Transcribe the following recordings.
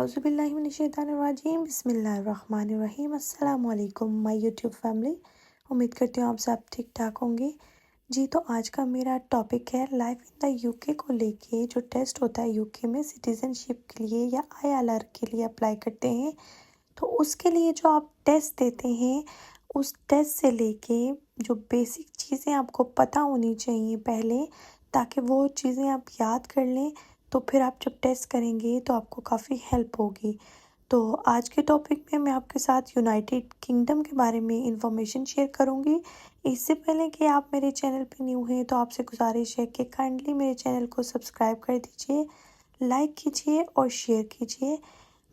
आउज़ुबिल्लाहिमिनश्शैतानिर्रजीम बिस्मिल्लाहिर्रहमानिर्रहीम अस्सलाम वालेकुम माय यूट्यूब फैमिली। उम्मीद करती हूँ आप सब ठीक ठाक होंगे। जी तो आज का मेरा टॉपिक है लाइफ इन द यूके को लेके। जो टेस्ट होता है यूके में सिटीज़नशिप के लिए या आईएलआर के लिए अप्लाई करते हैं, तो उसके लिए जो आप टेस्ट देते हैं, उस टेस्ट से लेके जो बेसिक चीज़ें आपको पता होनी चाहिए पहले, ताकि वो चीज़ें आप याद कर लें, तो फिर आप जब टेस्ट करेंगे तो आपको काफ़ी हेल्प होगी। तो आज के टॉपिक में मैं आपके साथ यूनाइटेड किंगडम के बारे में इंफॉर्मेशन शेयर करूंगी। इससे पहले कि आप मेरे चैनल पे न्यू हैं, तो आपसे गुजारिश है कि काइंडली मेरे चैनल को सब्सक्राइब कर दीजिए, लाइक कीजिए और शेयर कीजिए।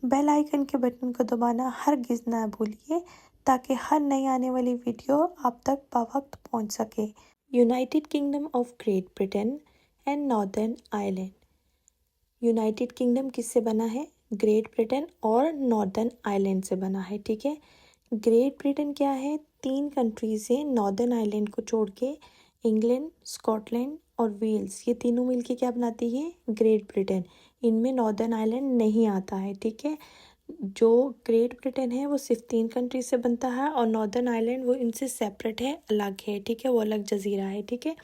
बेल आइकन के बटन को दबाना हरगिज़ ना भूलिए, ताकि हर नई आने वाली वीडियो आप तक बवक्त पहुंच सके। United kingdom of great Britain and northern Ireland. United kingdom किससे बना है? ग्रेट ब्रिटेन और नॉर्दर्न आयरलैंड से बना है। ठीक है, ग्रेट ब्रिटेन क्या है? 3 कंट्रीज हैं नॉर्दर्न आयरलैंड को छोड़ के, इंग्लैंड, स्कॉटलैंड और वेल्स। ये तीनों मिलके क्या बनाती है? Great Britain. इनमें नॉर्दर्न आयरलैंड नहीं आता है। ठीक है, जो ग्रेट ब्रिटेन है वो सिर्फ 3 कंट्रीज से बनता है और नॉर्दर्न आयरलैंड वो इनसे सेपरेट है, अलग है। ठीक है, वो अलग जजीरा है। ठीक है,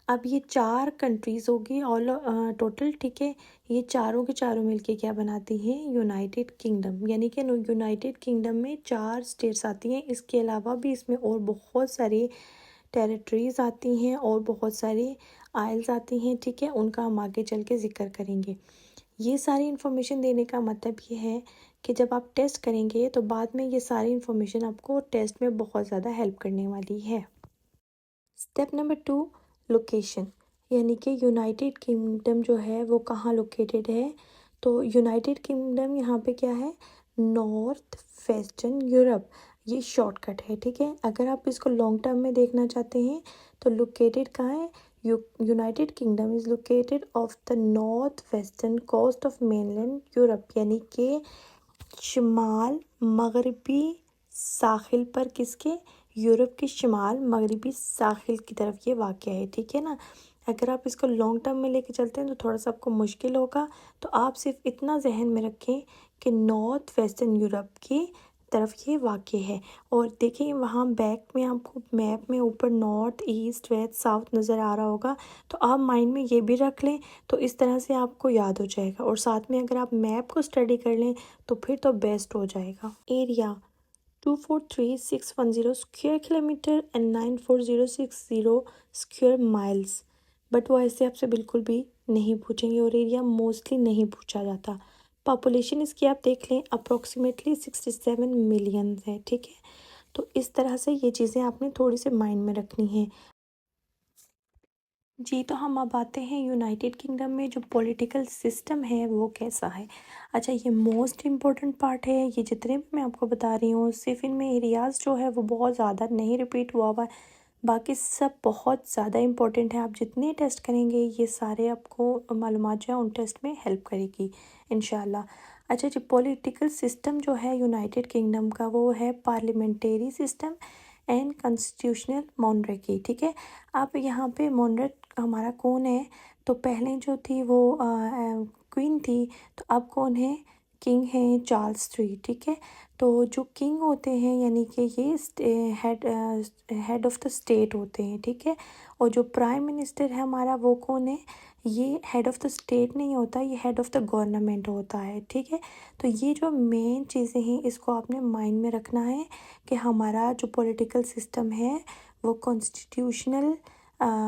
अब ये 4 कंट्रीज़ होगी ऑल टोटल। ठीक है, ये चारों के चारों मिलके क्या बनाती हैं? United kingdom. यानी कि यूनाइटेड किंगडम में 4 स्टेट्स आती हैं। इसके अलावा भी इसमें और बहुत सारी टेरिटरीज़ आती हैं और बहुत सारी आइल्स आती हैं। ठीक है, उनका हम आगे चल के ज़िक्र करेंगे। ये सारी इन्फॉर्मेशन देने का मतलब ये है कि जब आप टेस्ट करेंगे तो बाद में ये सारी इन्फॉर्मेशन आपको टेस्ट में बहुत ज़्यादा हेल्प करने वाली है। Step number 2, location. यानी कि यूनाइटेड किंगडम जो है वो कहाँ लोकेटेड है? तो यूनाइटेड किंगडम यहाँ पे क्या है? North western Europe. ये शॉर्टकट है। ठीक है, अगर आप इसको लॉन्ग टर्म में देखना चाहते हैं तो लोकेटेड कहाँ है? United Kingdom is located off the north western coast of mainland Europe. यानी कि शिमाल मगरबी साहिल पर, किसके? यूरोप के शिमाल मगरबी साहिल की तरफ ये वाक़या है। ठीक है ना, अगर आप इसको लॉन्ग टर्म में लेके चलते हैं तो थोड़ा सा आपको मुश्किल होगा। तो आप सिर्फ इतना जहन में रखें कि नॉर्थ वेस्टर्न यूरोप की तरफ ये वाक़ है। और देखिए वहाँ बैक में आपको मैप में ऊपर नॉर्थ ईस्ट वेस्ट साउथ नज़र आ रहा होगा, तो आप माइंड में ये भी रख लें, तो इस तरह से आपको याद हो जाएगा। और साथ में अगर आप मैप को स्टडी कर लें तो फिर तो बेस्ट हो जाएगा। Area 243,610 square kilometre and 94060 square miles. But वो ऐसे आपसे बिल्कुल भी नहीं पूछेंगे और एरिया मोस्टली नहीं पूछा जाता। पॉपुलेशन इसकी आप देख लें, अप्रोक्सीमेटली 67 मिलियन है। ठीक है, तो इस तरह से ये चीज़ें आपने थोड़ी सी माइंड में रखनी है। जी तो हम अब आते हैं यूनाइटेड किंगडम में जो पॉलिटिकल सिस्टम है वो कैसा है। अच्छा, ये मोस्ट इम्पोर्टेंट पार्ट है। ये जितने भी मैं आपको बता रही हूँ, सिर्फ इनमें एरियाज़ जो है वो बहुत ज़्यादा नहीं रिपीट हुआ हुआ है, बाकी सब बहुत ज़्यादा इम्पोर्टेंट है। आप जितने टेस्ट करेंगे ये सारे आपको मालूमात जो है उन टेस्ट में हेल्प करेगी इंशाल्लाह। अच्छा जी, पॉलिटिकल सिस्टम जो है यूनाइटेड किंगडम का वो है पार्लियामेंट्री सिस्टम एंड कॉन्स्टिट्यूशनल मोनर्की। ठीक है, अब यहाँ पे मोनर्क हमारा कौन है? तो पहले जो थी वो क्वीन थी, तो अब कौन है? किंग है चार्ल्स 3। ठीक है, तो जो किंग होते हैं यानी कि ये हेड ऑफ़ द स्टेट होते हैं। ठीक है, और जो प्राइम मिनिस्टर है हमारा वो कौन है? ये हेड ऑफ़ द स्टेट नहीं होता, ये हेड ऑफ़ द गवर्नमेंट होता है। ठीक है, तो ये जो मेन चीज़ें हैं इसको आपने माइंड में रखना है कि हमारा जो पॉलिटिकल सिस्टम है वो कॉन्स्टिट्यूशनल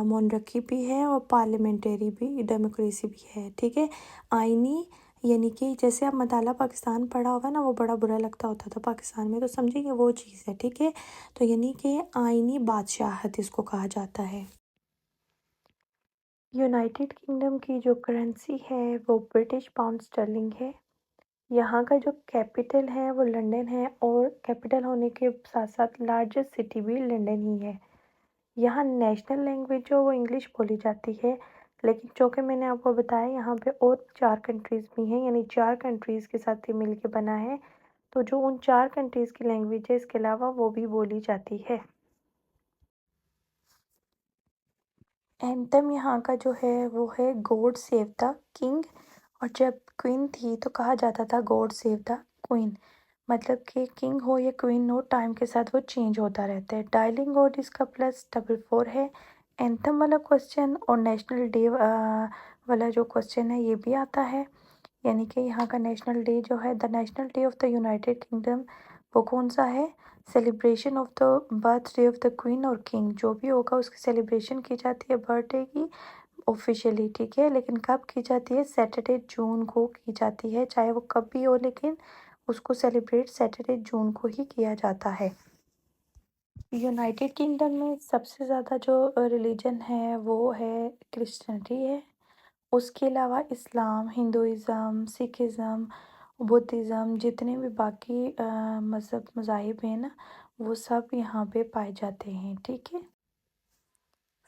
मोनर्की भी है और पार्लियामेंट्री भी, डेमोक्रेसी भी है। ठीक है, आइनी यानी कि जैसे आप मताला पाकिस्तान पढ़ा होगा ना, वो बड़ा बुरा लगता होता था पाकिस्तान में, तो समझिए वो चीज़ है। ठीक है, तो यानी कि आइनी बादशाहत इसको कहा जाता है। यूनाइटेड किंगडम की जो करेंसी है वो ब्रिटिश पाउंड स्टर्लिंग है। यहाँ का जो कैपिटल है वो लंदन है और कैपिटल होने के साथ साथ लार्जेस्ट सिटी भी लंदन ही है। यहाँ नेशनल लैंग्वेज जो वो इंग्लिश बोली जाती है, लेकिन जो कि मैंने आपको बताया यहाँ पे और 4 कंट्रीज़ भी हैं, यानी 4 कंट्रीज़ के साथ ये मिल के बना है। तो जो उन 4 कंट्रीज़ की लैंग्वेज है इसके अलावा वो भी बोली जाती है। एंथम यहाँ का जो है वो है गॉड सेव द किंग, और जब क्वीन थी तो कहा जाता था गॉड सेव द क्वीन, मतलब कि किंग हो या क्वीन हो टाइम के साथ वो चेंज होता रहता है। डायलिंग गॉड इसका प्लस 44 है। एंथम वाला क्वेश्चन और नेशनल डे वाला जो क्वेश्चन है ये भी आता है, यानी कि यहाँ का नेशनल डे जो है, the national day of the United kingdom, वो कौन सा है? Celebration of the birthday of the queen और किंग, जो भी होगा उसकी सेलिब्रेशन की जाती है बर्थडे की ऑफिशियली, ठीक है। लेकिन कब की जाती है? सैटरडे जून को की जाती है, चाहे वो कब भी हो, लेकिन उसको सेलिब्रेट सैटरडे जून को ही किया जाता है। यूनाइटेड किंगडम में सबसे ज़्यादा जो रिलीजन है वो है क्रिश्चियनिटी है। उसके अलावा इस्लाम, हिंदुइज़्म, सिखिज़्म, बुद्धिज़्म, जितने भी बाकी मज़ाहिब हैं ना, वो सब यहाँ पे पाए जाते हैं, ठीक है।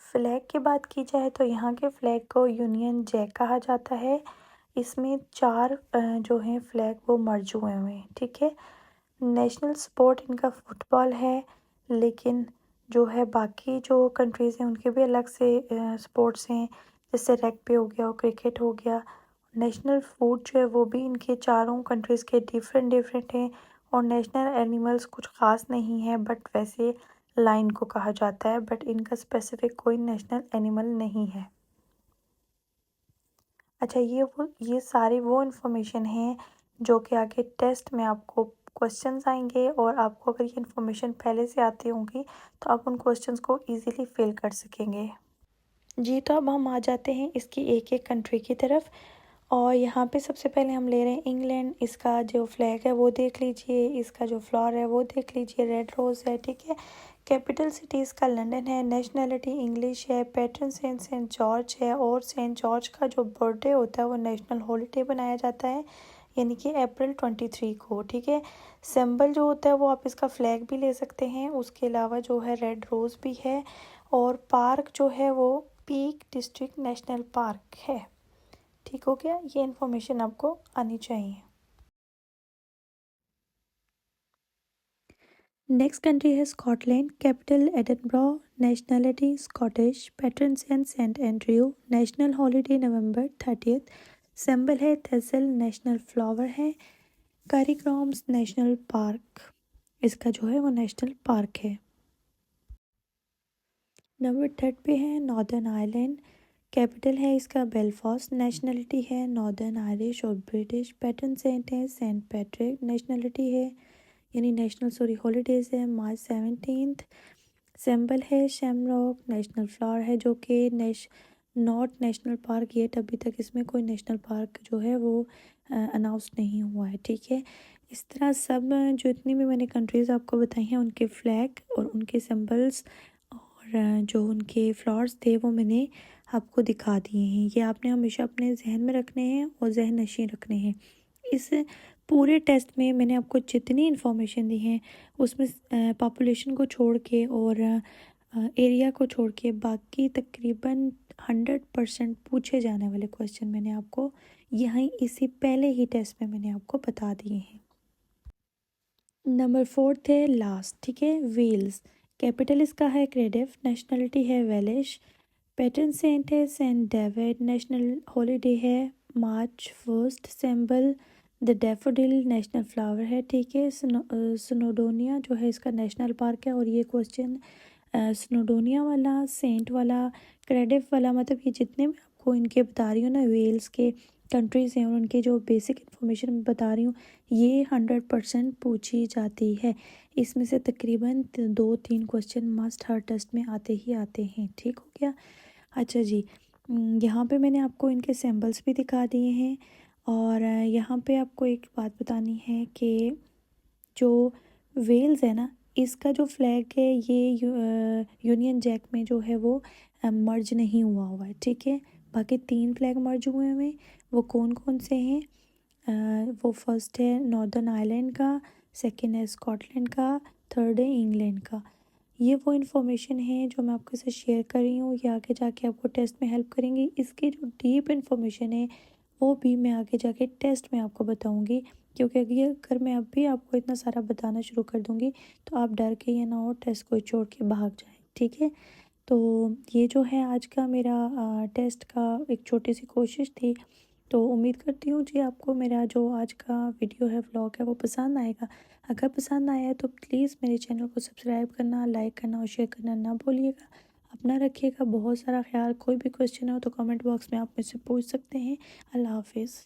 फ्लैग की बात की जाए तो यहाँ के फ्लैग को यूनियन जैक कहा जाता है। इसमें 4 जो हैं फ्लैग वो मर्ज हुए हुए हैं, ठीक है। नेशनल स्पोर्ट इनका फुटबॉल है, लेकिन जो है बाकी जो कंट्रीज़ हैं उनके भी अलग से स्पोर्ट्स हैं, जैसे रग्बी हो गया और क्रिकेट हो गया। नेशनल फूड जो है वो भी इनके चारों कंट्रीज़ के डिफरेंट डिफरेंट हैं। और नेशनल एनिमल्स कुछ ख़ास नहीं है, बट वैसे लाइन को कहा जाता है, बट इनका स्पेसिफिक कोई नेशनल एनिमल नहीं है। अच्छा, ये सारी वो इन्फॉर्मेशन है जो कि आगे टेस्ट में आपको क्वेश्चंस आएंगे, और आपको अगर ये इन्फॉर्मेशन पहले से आती होंगी तो आप उन क्वेश्चंस को इजीली फिल कर सकेंगे। जी, तो अब हम आ जाते हैं इसकी एक एक कंट्री की तरफ। और यहाँ पे सबसे पहले हम ले रहे हैं इंग्लैंड। इसका जो फ्लैग है वो देख लीजिए, इसका जो फ्लावर है वो देख लीजिए, रेड रोज़ है, ठीक है। कैपिटल सिटी इसका लंदन है। नेशनलिटी इंग्लिश है। पैट्रन सेंट सेंट जॉर्ज है, और सेंट जॉर्ज का जो बर्थडे होता है वो नेशनल हॉलीडे बनाया जाता है, यानी कि अप्रैल 23 को, ठीक है। सिंबल जो होता है वो आप इसका फ्लैग भी ले सकते हैं, उसके अलावा जो है रेड रोज़ भी है। और पार्क जो है वो पीक डिस्ट्रिक्ट नेशनल पार्क है, ठीक हो गया। ये इन्फॉर्मेशन आपको आनी चाहिए। नेक्स्ट कंट्री है Scotland. Capital Edinburgh. Nationality Scottish. Patron saint saint Andrew. National holiday November 30। Symbol है थेसल। नेशनल फ्लावर है कैरीक्रॉम्स। नेशनल पार्क इसका जो है वो नेशनल पार्क है। नंबर 3 पे है नॉर्दर्न आयरलैंड। कैपिटल है इसका बेलफास्ट। नेशनलिटी है नॉर्दर्न आयरिश और ब्रिटिश। पैटर्न सेंट है सेंट पैट्रिक। नेशनलिटी है यानी हॉलीडेज है मार्च 17। सिंबल है शैमरॉक। नेशनल फ्लावर है जो कि नॉट नेशनल पार्क, ये अभी तक इसमें कोई नेशनल पार्क जो है वो अनाउंस नहीं हुआ है, ठीक है। इस तरह सब जो इतनी भी मैंने कंट्रीज़ आपको बताई हैं उनके फ्लैग और उनके सिंबल्स और जो उनके फ्लावर्स थे वो मैंने आपको दिखा दिए हैं। ये आपने हमेशा अपने जहन में रखने हैं और जहन नशीं रखने हैं। इस पूरे टेस्ट में मैंने आपको जितनी इन्फॉर्मेशन दी है उसमें पॉपुलेशन को छोड़ के और एरिया को छोड़ के बाकी तकरीबन 100% पूछे जाने वाले क्वेश्चन मैंने आपको यहीं इसी पहले ही टेस्ट में मैंने आपको बता दिए हैं। नंबर 4 है लास्ट, ठीक है, वेल्स। कैपिटल इसका है क्रेडिफ। नेशनलिटी है वेलिश। पैटर्न सेंट है सेंट डेविड। नेशनल हॉलीडे है मार्च 1। Symbol the daffodil. National flower है, ठीक है। स्नोडोनिया जो है इसका नेशनल पार्क है। और ये क्वेश्चन स्नोडोनिया वाला, सेंट वाला, क्रेडिफ वाला, मतलब ये जितने भी आपको इनके बता रही हूँ ना वेल्स के कंट्रीज़ हैं और उनके जो बेसिक इन्फॉर्मेशन मैं बता रही हूँ ये 100% पूछी जाती है। इसमें से तकरीबन 2-3 क्वेश्चन मस्ट हर टेस्ट में आते ही आते हैं, ठीक हो गया। अच्छा जी, यहाँ पे मैंने आपको इनके सिंबल्स भी दिखा दिए हैं। और यहाँ पे आपको एक बात बतानी है कि जो वेल्स है ना, इसका जो फ्लैग है ये यूनियन जैक में जो है वो मर्ज नहीं हुआ है, ठीक है। बाकी 3 फ्लैग मर्ज हुए हैं। वो कौन कौन से हैं? वो फर्स्ट है नॉर्दर्न आयरलैंड का, सेकंड है स्कॉटलैंड का, थर्ड है इंग्लैंड का। ये वो इन्फॉर्मेशन है जो मैं आपके साथ शेयर कर रही हूँ, ये आगे जाके आपको टेस्ट में हेल्प करेंगी। इसकी जो डीप इन्फॉर्मेशन है वो भी मैं आगे जाके टेस्ट में आपको बताऊँगी, क्योंकि अगर मैं अभी आपको इतना सारा बताना शुरू कर दूँगी तो आप डर के ये ना हो टेस्ट को छोड़ के भाग जाएं, ठीक है। तो ये जो है आज का मेरा टेस्ट का एक छोटी सी कोशिश थी तो उम्मीद करती हूँ जी आपको मेरा जो आज का वीडियो है, व्लॉग है, वो पसंद आएगा। अगर पसंद आया है तो प्लीज़ मेरे चैनल को सब्सक्राइब करना, लाइक करना और शेयर करना ना भूलिएगा। अपना रखिएगा बहुत सारा ख्याल। कोई भी क्वेश्चन हो तो कमेंट बॉक्स में आप मुझसे पूछ सकते हैं। अल्लाह हाफिज़।